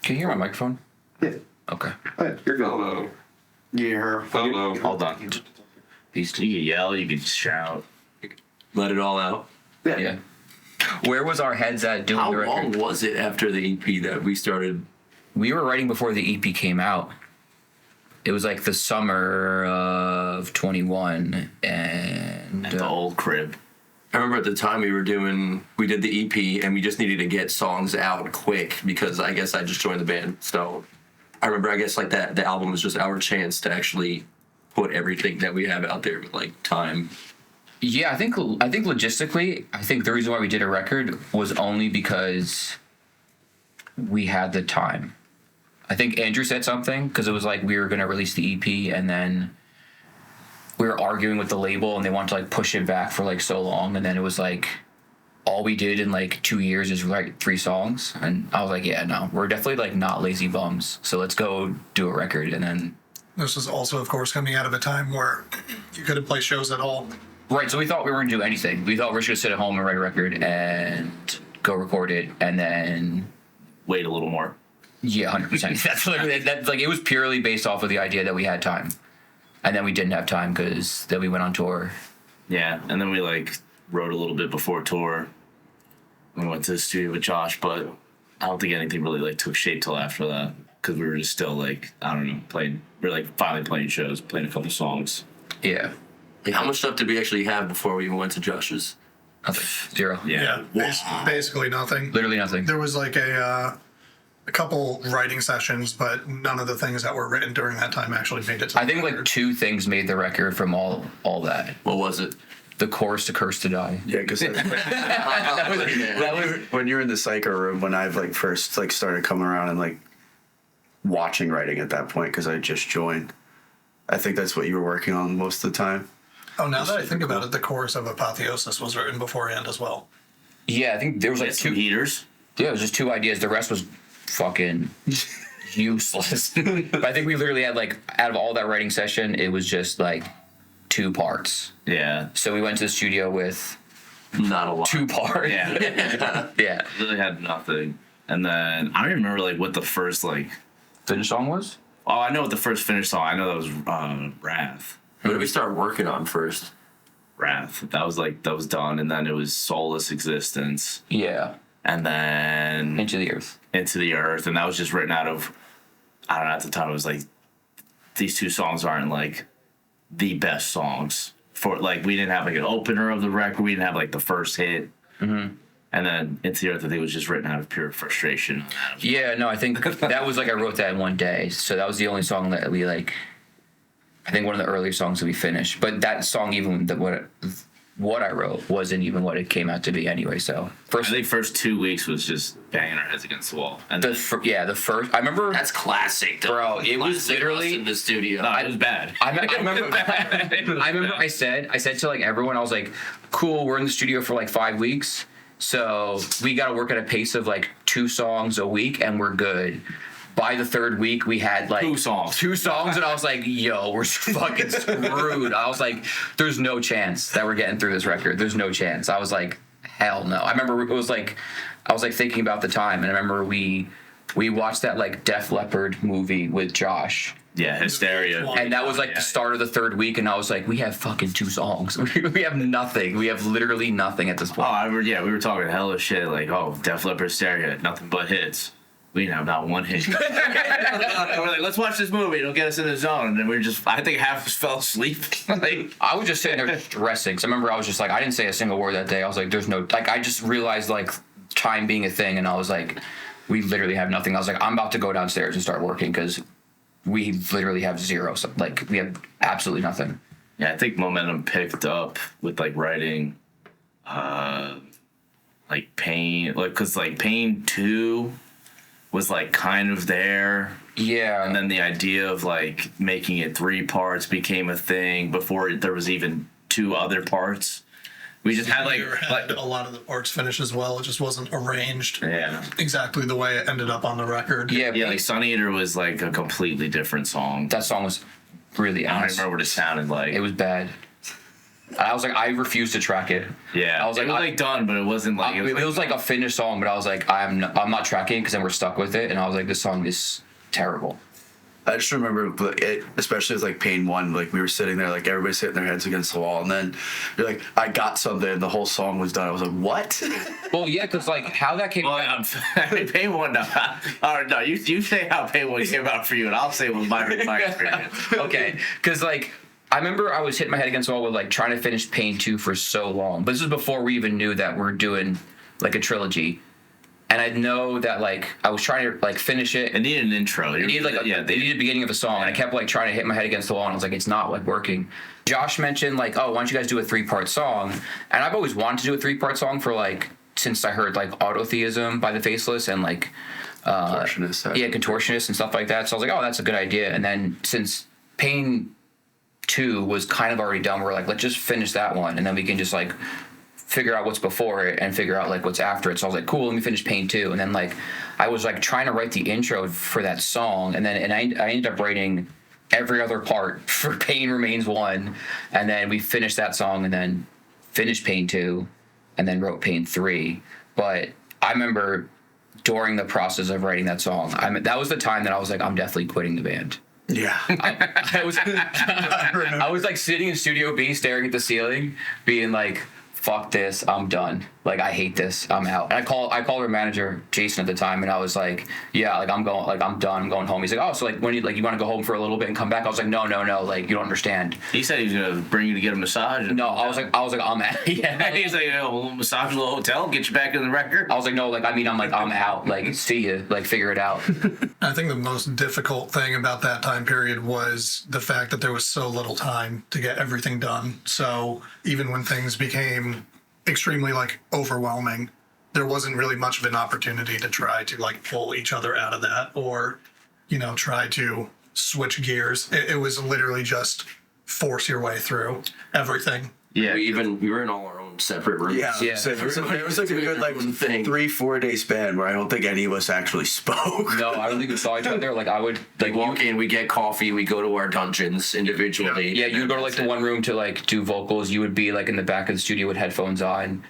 Can you hear my microphone? Yeah. Okay. Hey, you're good. Hello. You hear her? Hello. Hold on. You can yell, you can shout. Let it all out. Yeah. Where was our heads at doing How the record? long was it after the EP that we started? We were writing before the EP came out. It was like the summer of 21, and At the old crib. I remember at the time we did the EP and we just needed to get songs out quick because I guess I just joined the band. So I remember, I guess like that the album was just our chance to actually put everything that we have out there with like time. yeah, I think logistically, I think the reason why we did a record was only because we had the time. I think Andrew said something because it was like we were going to release the EP and then we were arguing with the label and they wanted to like push it back for like so long, and then it was like all we did in like 2 years is write 3 songs, and I was like, yeah, no, we're definitely like not lazy bums, so let's go do a record. And then This was also, of course, coming out of a time where you couldn't play shows at all. right, so we thought we weren't gonna do anything. We thought we were just gonna sit at home and write a record and go record it, and then Wait a little more. yeah, 100%. That's literally that's like it was purely based off of the idea that we had time, and then we didn't have time because then we went on tour. Yeah, and then we like wrote a little bit before tour. We went to the studio with Josh, but I don't think anything really like took shape till after that because we were just still like, I don't know, playing. We were like finally playing shows, playing a couple songs. Yeah, How much stuff did we actually have before we even went to Josh's? nothing, zero, Yeah. Basically nothing. literally nothing. There was like a couple writing sessions, but none of the things that were written during that time actually made it to I think like 2 things made the record from all that. What was it? The chorus to "Curse to Die." Yeah, because that was when you were in the psycho room when I've like first like started coming around and like watching writing at that point because I just joined. I think that's what you were working on most of the time. Oh, now that I think about it, the chorus of Apotheosis was written beforehand as well. Yeah, I think there was like Like some 2. heaters. Yeah, it was just 2 ideas. The rest was fucking useless. But I think we literally had like, out of all that writing session, it was just like 2 parts. Yeah. So we went to the studio with Not a lot. 2 parts. Yeah. Yeah. Really had nothing. And then I don't even remember like what the first like. Finish song was? Oh, I know what the first finished song. I know that was Wrath. What did we start working on first? Wrath. That was done, and then it was Soulless Existence, Yeah. and then Into the Earth. Into the Earth, and that was just written out of. I don't know. At the time, it was like these 2 songs aren't like the best songs for like we didn't have like an opener of the record. We didn't have like the first hit. Mm-hmm. And then Into the Earth, I think, was just written out of pure frustration. Yeah, no, I think that was like I wrote that in one day. So that was the only song that we like. I think one of the earlier songs that we finished. But that song, even what I wrote, wasn't even what it came out to be anyway. So I think first 2 weeks was just banging our heads against the wall. And the first. I remember. That's classic, Bro, it was literally in the studio. it was bad. I remember I said to like everyone, I was like, cool, we're in the studio for like 5 weeks. So we got to work at a pace of like 2 songs a week and we're good. By the 3rd week, we had like 2 songs. 2 songs, and I was like, yo, we're fucking screwed. I was like, there's no chance that we're getting through this record. There's no chance. I was like, hell no. I remember it was like, I was like thinking about the time, and I remember we watched that like Def Leppard movie with Josh. Yeah, Hysteria. And that was like the start of the 3rd week, and I was like, we have fucking 2 songs. We have nothing. We have literally nothing at this point. We were talking hella shit like, oh, Def Leppard, Hysteria, nothing but hits. We didn't have not one hit. We're like, let's watch this movie. It'll get us in the zone. And then we just, I think half of us fell asleep. Like, I was just sitting there stressing. Cause I remember I was just like, I didn't say a single word that day. I was like, there's no, like, I just realized like time being a thing. And I was like, we literally have nothing. I was like, I'm about to go downstairs and start working because we literally have zero. So, like, we have absolutely nothing. yeah, I think momentum picked up with like writing, like Pain, like, cause like Pain 2 was like kind of there. Yeah. And then the idea of like making it 3 parts became a thing before there was even 2 other parts. We just had like A lot of the parts finished as well. It just wasn't arranged yeah. exactly the way it ended up on the record. Yeah. Yeah, like Sun Eater was like a completely different song. That song was really I don't honest. remember what it sounded like. It was bad. I was like, I refuse to track it. Yeah, I was like, it was like done, but it wasn't like it was like a finished song, but I was like, I'm not tracking because then we're stuck with it, and I was like, this song is terrible. I just remember, it, especially with like Pain 1, like we were sitting there, like everybody's hitting their heads against the wall, and then you're like, I got something, and the whole song was done. I was like, what? Well, yeah, because like how that came. Well, Pain 1, no. Or no, you say how Pain 1 came out for you, and I'll say what my experience. Okay, because like I remember I was hitting my head against the wall with like trying to finish Pain 2 for so long, but this was before we even knew that we're doing like a trilogy. And I know that like I was trying to like finish it. It needed an intro. It needed like they needed the beginning of a song, and I kept like trying to hit my head against the wall, and I was like, it's not like working. Josh mentioned like, oh, why don't you guys do a 3-part song? And I've always wanted to do a 3-part song for like since I heard like Autotheism by the Faceless and like Contortionist and stuff like that. So I was like, oh, that's a good idea. And then since Pain 2 was kind of already done, we're like, let's just finish that one, and then we can just like figure out what's before it and figure out like what's after it. So I was like, cool, let me finish Pain 2. And then like I was like trying to write the intro for that song, and then I ended up writing every other part for Pain Remains 1, and then we finished that song and then finished Pain 2 and then wrote Pain 3. But I remember during the process of writing that song, that was the time that I was like, I'm definitely quitting the band. Yeah. I was like sitting in Studio B staring at the ceiling being like, fuck this, I'm done. Like, I hate this, I'm out. And I called our manager, Jason, at the time, and I was like, yeah, like, I'm done, I'm going home. He's like, oh, so like, when you want to go home for a little bit and come back? I was like, no, like, you don't understand. He said he was going to bring you to get a massage. No, I was like, I'm out. Yeah. He's like, a little massage, a little hotel, get you back in the record. I was like, no, like, I mean, I'm out. Like, see you, like, figure it out. I think the most difficult thing about that time period was the fact that there was so little time to get everything done. So even when things became extremely like overwhelming, there wasn't really much of an opportunity to try to like pull each other out of that or, try to switch gears. It was literally just force your way through everything. Yeah, we were in all our own separate rooms. Yeah. So there was like a good like 3-4 day span where I don't think any of us actually spoke. No, I don't think we saw each other. Like, I would like walk in, we get coffee, we go to our dungeons individually. Yeah, you go to like the one room to like do vocals. You would be like in the back of the studio with headphones on.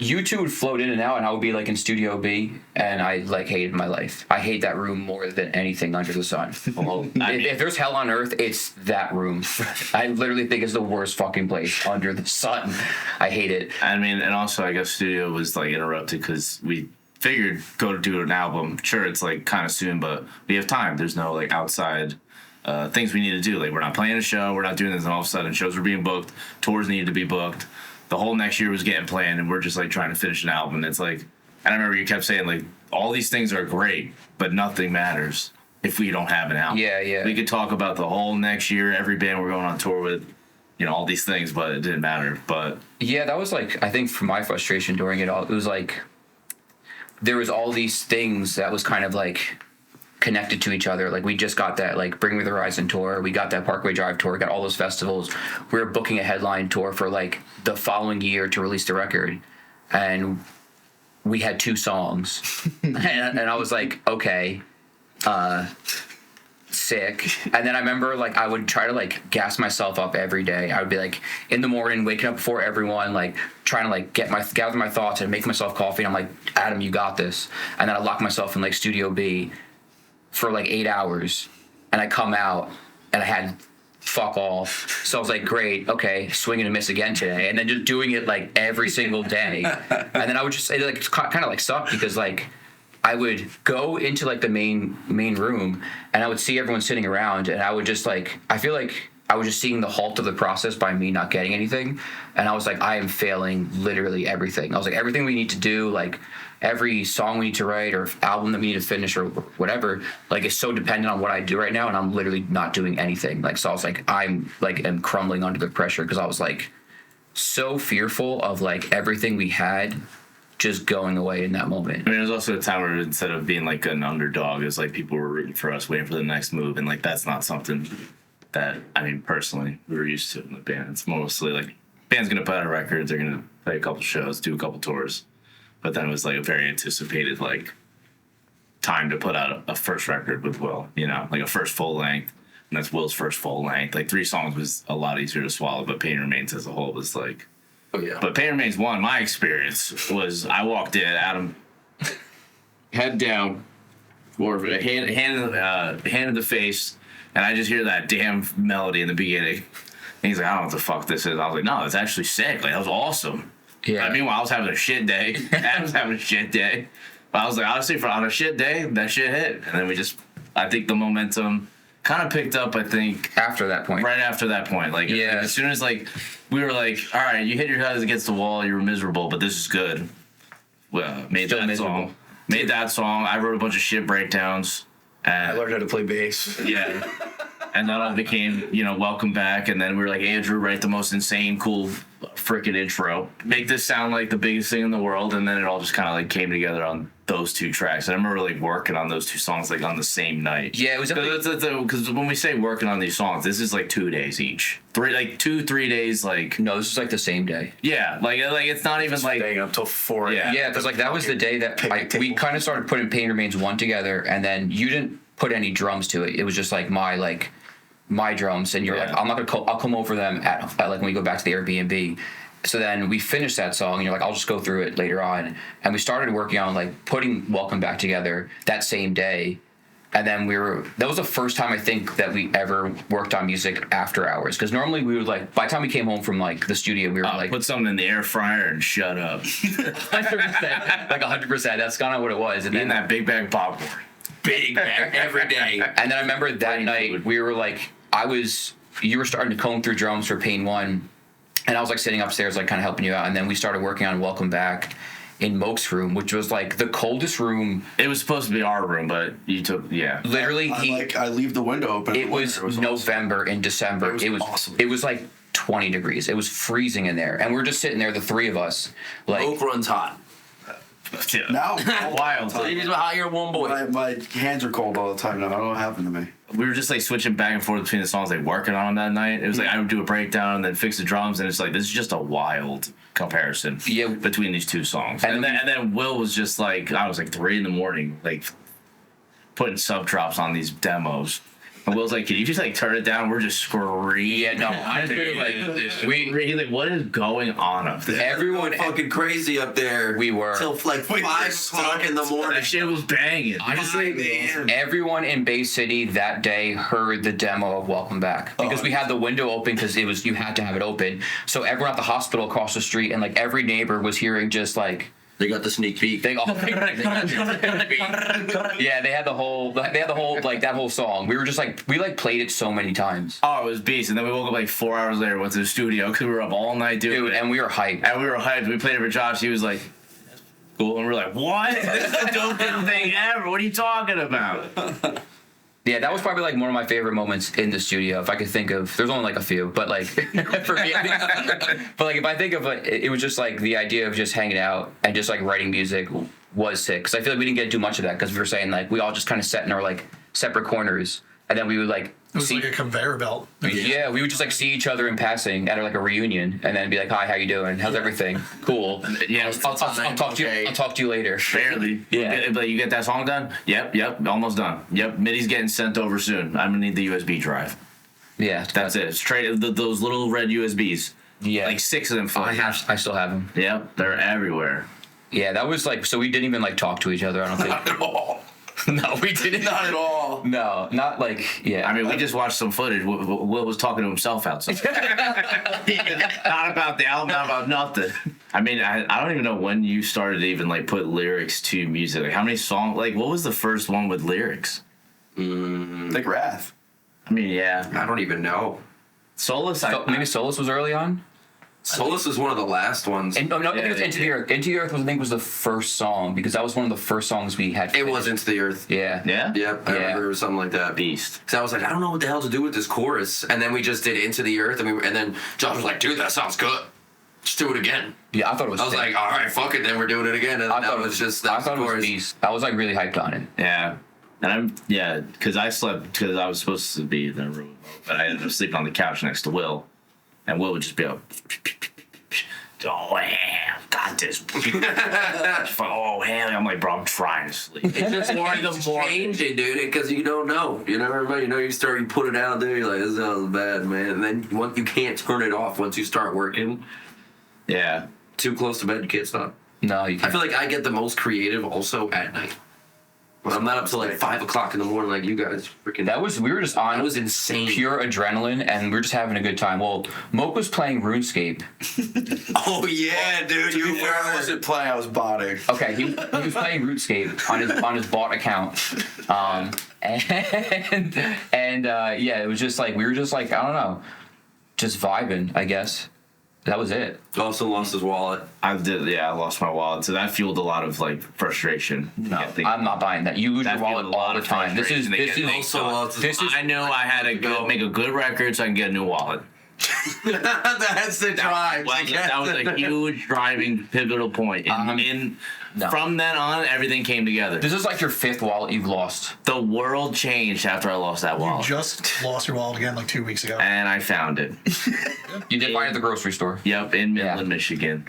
You two would float in and out, and I would be like in Studio B, and I like hated my life. I hate that room more than anything under the sun. If there's hell on earth, it's that room. I literally think it's the worst fucking place under the sun. I hate it. I mean, and also I guess studio was like interrupted because we figured go to do an album. Sure, it's like kind of soon, but we have time. There's no like outside things we need to do. Like, we're not playing a show, we're not doing this, and all of a sudden shows were being booked, tours needed to be booked. The whole next year was getting planned, and we're just like trying to finish an album. It's like, and I remember you kept saying like, all these things are great, but nothing matters if we don't have an album. Yeah. We could talk about the whole next year, every band we're going on tour with, all these things, but it didn't matter. But yeah, that was like, I think for my frustration during it all, it was like there was all these things that was kind of like connected to each other. Like, we just got that like Bring Me the Horizon tour, we got that Parkway Drive tour, got all those festivals. We were booking a headline tour for like the following year to release the record, and we had 2 songs. and I was like, okay, sick. And then I remember like I would try to like gas myself up every day. I would be like in the morning waking up before everyone, like trying to like gather my thoughts and make myself coffee, and I'm like, Adam, you got this. And then I lock myself in like Studio B for like 8 hours, and I come out and I had fuck all. So I was like, great, okay, swing and a miss again today, and then just doing it like every single day. And then I would just like, it's kind of like sucked because like I would go into like the main room, and I would see everyone sitting around, and I would just like, I feel like I was just seeing the halt of the process by me not getting anything. And I was like, I am failing literally everything. I was like, everything we need to do, like every song we need to write or album that we need to finish or whatever, like is so dependent on what I do right now, and I'm literally not doing anything. Like, so I was like, I'm like, am crumbling under the pressure, because I was like so fearful of like everything we had just going away in that moment. I mean, it was also a time where instead of being like an underdog, it was like people were rooting for us, waiting for the next move, and like that's not something that, I mean, personally, we were used to in the band. It's mostly like, band's gonna put out a record, they're gonna play a couple shows, do a couple tours, but then it was like a very anticipated like time to put out a first record with Will, like a first full length. And that's Will's first full length. Like 3 songs was a lot easier to swallow, but Pain Remains as a whole was like. Oh yeah. But Pain Remains 1, my experience was I walked in, Adam, head down, or hand in the face, and I just hear that damn melody in the beginning. And he's like, I don't know what the fuck this is. I was like, no, it's actually sick. Like, that was awesome. Yeah. Meanwhile, I was having a shit day. Adam was having a shit day. But I was like, honestly, on a shit day, that shit hit. And then I think the momentum kind of picked up, I think. After that point. Right after that point. Like, yeah. As soon as, like, we were like, all right, you hit your head against the wall, you were miserable, but this is good. Well, made Still that miserable. song. Made that song. I wrote a bunch of shit breakdowns. I learned how to play bass. Yeah. And that all became, Welcome Back. And then we were like, Andrew, write the most insane, cool freaking intro. Make this sound like the biggest thing in the world. And then it all just kind of like came together on those 2 tracks. And I remember like working on those 2 songs like on the same night. Yeah, it was because when we say working on these songs, this is like 2 days each. 3 days, like. No, this was like the same day. Yeah, like it's not even like. Staying up till 4 Yeah. Yeah, because like that was the day that we kind of started putting Pain Remains 1 together, and then you didn't put any drums to it. It was just like my drums, and you're like, I'm not gonna. I'll come over them at like when we go back to the Airbnb. So then we finished that song, and you're like, I'll just go through it later on. And we started working on like putting Welcome Back together that same day. And then that was the first time I think that we ever worked on music after hours. Because normally we would like, by the time we came home from like the studio, we were like. Put something in the air fryer and shut up. 100%. Like 100%. That's kind of what it was. And In then that big bag popcorn. Big bag every day. And then I remember that night we were like, you were starting to comb through drums for Pain 1. And I was like sitting upstairs, like kind of helping you out. And then we started working on Welcome Back in Moke's room, which was like the coldest room. It was supposed to be our room, but you took, yeah. Literally, I leave the window open. it was November in December. It was awesome. It was like 20 degrees. It was freezing in there. And we're just sitting there, the 3 of us. Like, Oak runs hot. Now, Wild. He's a hot year one boy. my hands are cold all the time now. I don't know what happened to me. We were just like switching back and forth between the songs, like working on them that night. It was like I would do a breakdown and then fix the drums, and it's like this is just a wild comparison between these 2 songs. And then Will was just like, I was like 3 a.m, like putting subdrops on these demos. And Will's like, can you just like turn it down? We're just screaming. yeah, no, honestly, He's like, what is going on up there? everyone Fucking crazy up there. We were. Till like 5 o'clock in the morning. That shit was banging. Honestly, Man. everyone in Bay City that day heard the demo of Welcome Back because we had the window open because you had to have it open. So everyone at the hospital across the street and like every neighbor was hearing just like They got the sneak peek. yeah, they had the whole like that whole song. We were just like we like played it so many times. Oh, it was beast. And then we woke up like 4 hours later, went to the studio because we were up all night doing Dude, it. and we were hyped. We played it for Josh. He was like, cool. And we were like, what? This is the dopest thing ever. What are you talking about? Yeah, that was probably like one of my favorite moments in the studio. If I could think of, there's only like a few, but like for me, but like if I think of like, it was just like the idea of just hanging out and just like writing music was sick. Because I feel like we didn't get to do much of that because we were saying like we all just kind of sat in our like separate corners, and then we would like It was like a conveyor belt. yeah, we would just like see each other in passing at like a reunion, and then be like, "Hi, how you doing? How's everything? Cool. Yeah, I'll talk to you. I'll talk to you later." barely. Yeah. Like, you get that song done? Yep, almost done. Yep, MIDI's getting sent over soon. I'm gonna need the USB drive. Yeah, That's it. Straight those little red USBs. yeah. Like 6 of them. I still have them. Yep, they're everywhere. Yeah, that was like so we didn't even like talk to each other. I don't think. Not at all. No, we didn't. Not at all. No, not like yeah. I mean, we just watched some footage. Will was talking to himself outside. Not about the album, not about nothing. I mean, I don't even know when you started to even like put lyrics to music. Like, how many songs? Like, what was the first one with lyrics? Like Wrath. I mean, yeah, I don't even know. Solace. Maybe Solus was early on. Solus is one of the last ones. And, no, I think Yeah, it was Into the yeah. Earth. Into the Earth was, I think, was the first song because that was one of the first songs we had. It was Into the Earth. Yeah. Yeah. Yep, I Yeah. remember it was something like that. Beast. Because I was like, I don't know what the hell to do with this chorus, and then we just did Into the Earth, and then Josh was like, dude, that sounds good. Just do it again. Yeah, I thought it was. I was sick. like, all right, fuck it, then we're doing it again, and I that thought was just I that thought it was chorus. beast. I was like really hyped on it. Yeah. And because I slept, because I was supposed to be in the room, but I ended up sleeping on the couch next to Will. And Will would just be like, oh, yeah, God got this. Oh, hell. I'm like, bro, I'm trying to sleep. It's just changing, dude, because you don't know. You never know. You put it out there, you're like, this sounds bad, man. And then once you can't turn it off once you start working. Yeah. Too close to bed, you can't stop. No, you can't. I feel like I get the most creative also at night. But I'm not up till like 5 o'clock in the morning like you guys. Freaking. We were just on. That was insane. Pure adrenaline, and we are just having a good time. Well, Moke was playing RuneScape. Oh yeah, dude. I wasn't playing, I was botting. Okay, he was playing RuneScape on his bot account, and yeah, it was just like we were just like I don't know, just vibing. I guess that was it. Also lost his wallet. I lost my wallet, so that fueled a lot of like frustration. No, I'm not buying that. You lose your wallet all the time. This is. I knew I had to go make a good record so I can get a new wallet. That's the drive. That was a huge driving pivotal point. From then on, everything came together. This is like your 5th wallet you've lost. The world changed after I lost that wallet. You just lost your wallet again like 2 weeks ago. And I found it. You did find it at the grocery store. Yep, in Midland, Michigan.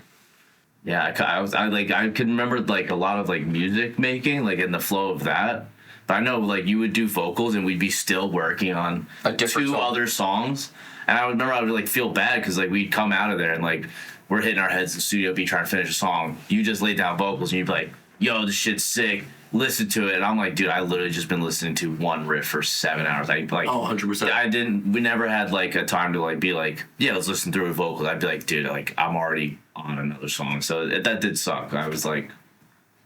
Yeah, I could remember like a lot of like music making, like in the flow of that. But I know like you would do vocals and we'd be still working on A different two song. other songs. And I would like feel bad because like we'd come out of there and like we're hitting our heads in the studio, be trying to finish a song. You just lay down vocals and you'd be like, yo, this shit's sick. Listen to it. And I'm like, dude, I literally just been listening to one riff for 7 hours. I like, 100%. We never had like a time to like be like, yeah, let's listen through a vocal. I'd be like, dude, like I'm already on another song. So that did suck. I was like,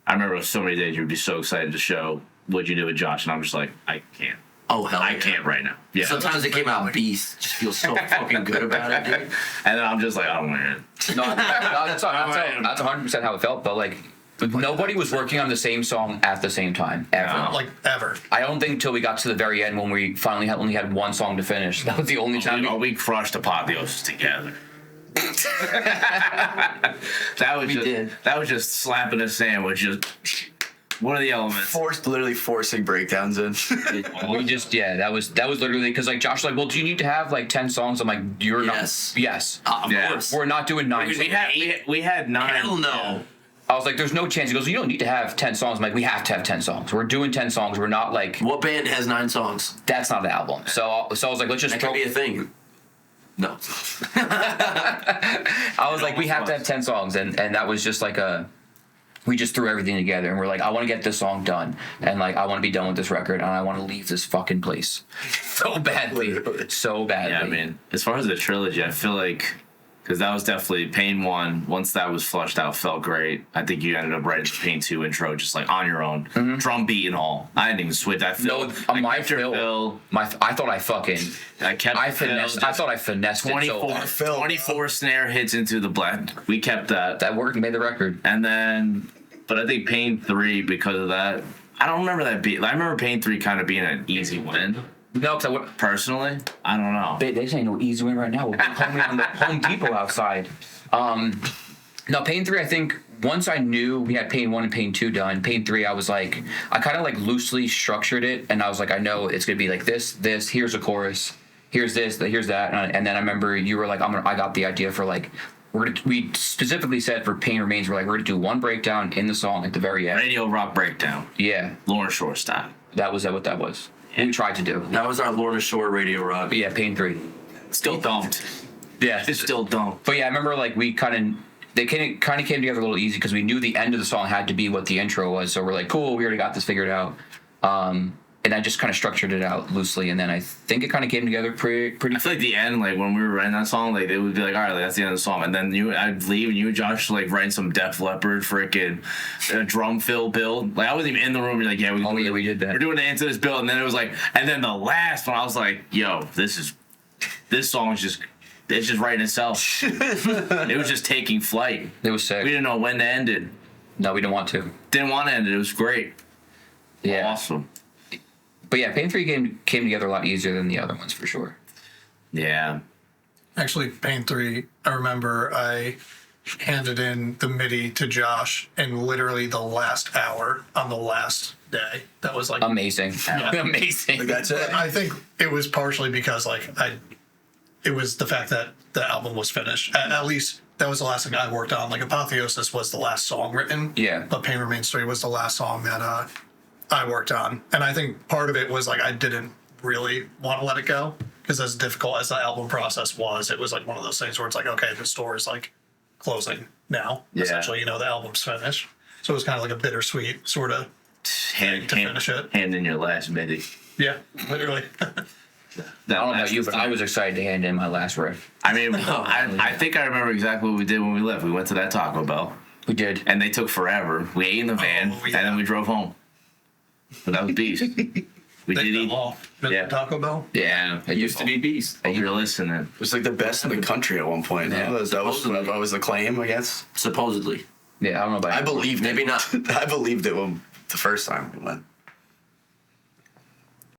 I remember so many days you'd be so excited to show what you did with Josh. And I'm just like, I can't. Oh, hell I yeah. can't right now. Yeah. Sometimes it came out beast. Just feel so fucking good about it, dude. And then I'm just like, oh man. No, that's 100% how it felt. But like, nobody was working on the same song at the same time ever. No. Like, ever. I don't think until we got to the very end when we finally only had one song to finish. That was the only time. We crushed Apotheosis together. That was just slapping a sandwich. Just what are the elements? Literally forcing breakdowns in. That was literally because like Josh was like, well, do you need to have like 10 songs? I'm like, you're Yes. not. Yes. Of Yeah. course. We're not doing 9 songs. We had 9. Hell no. I was like, there's no chance. He goes, you don't need to have 10 songs. I'm like, we have to have 10 songs. We're doing 10 songs. We're not like, What band has 9 songs? that's not the album. So I was like, let's just That could be a thing. No. I was like, we have to have 10 songs. And that was just like we just threw everything together and we're like, I want to get this song done. And like, I want to be done with this record and I want to leave this fucking place so badly. So badly. Yeah, I mean, as far as the trilogy, I feel like, because that was definitely Pain 1. Once that was flushed out, felt great. I think you ended up writing the Pain 2 intro just like on your own. Drum beat and all. I didn't even switch. I thought I finessed 24 snare hits into the blend. We kept that. That worked and made the record. And then, but I think Pain 3, because of that, I don't remember that beat. I remember Pain 3 kind of being an easy win. No, because Personally, I don't know. They say no easy win right now. We'll home on the Home Depot outside. No, Pain 3, I think once I knew we had Pain 1 and Pain 2 done, Pain 3, I was like, I kind of like loosely structured it. And I was like, I know it's going to be like this, here's a chorus, here's this, here's that. And then I remember you were like, I got the idea for like, we specifically said for Pain Remains, we're going to do one breakdown in the song at the very end. Radio rock breakdown. Yeah. Lorna Shore style. That was what that was. We tried to do. That was our Lorna Shore radio rock. But yeah, Pain 3. Still dumped. Yeah. It's still dumped. But yeah, I remember like we kind of came together a little easy because we knew the end of the song had to be what the intro was. So we're like, cool, we already got this figured out. And I just kind of structured it out loosely, and then I think it kind of came together pretty. I feel like the end, like when we were writing that song, like it would be like, all right, like, that's the end of the song, and then I'd leave, and you and Josh like writing some Def Leppard freaking drum fill build. Like I wasn't even in the room. You're like, yeah, we did that. We're doing the answer to this build, and then it was like, and then the last one, I was like, yo, this song is just. It's just writing itself. It was just taking flight. It was sick. We didn't know when to end it. No, we didn't want to. Didn't want to end it. It was great. Yeah. Awesome. But yeah, Pain 3 came together a lot easier than the other ones for sure. Yeah. Actually, Pain 3, I remember I handed in the MIDI to Josh in literally the last hour on the last day. That was like amazing. Yeah. Amazing. Like, that's it. I think it was partially because like it was the fact that the album was finished, at least that was the last thing I worked on. Like Apotheosis was the last song written. Yeah. But Pain Remains 3 was the last song that I worked on. And I think part of it was like I didn't really want to let it go because as difficult as the album process was, it was like one of those things where it's like, okay, the store is like closing now. Yeah. Essentially, you know, the album's finished. So it was kind of like a bittersweet sort of Hand, to finish it. hand in your last MIDI. Yeah, literally. I don't know about you, but I was excited to hand in my last riff. I mean, I think I remember exactly what we did when we left. We went to that Taco Bell, We did. and they took forever. We ate in the van, Oh, yeah. and then we drove home. But that was beast. We did eat. Yeah. Taco Bell. Yeah. It used to be Beast. If you're listening, It was like the best in the country at one point. Yeah. That was the claim, I guess. Supposedly. Yeah, I don't know about I you. believed Maybe it. not. I believed it when the first time we went.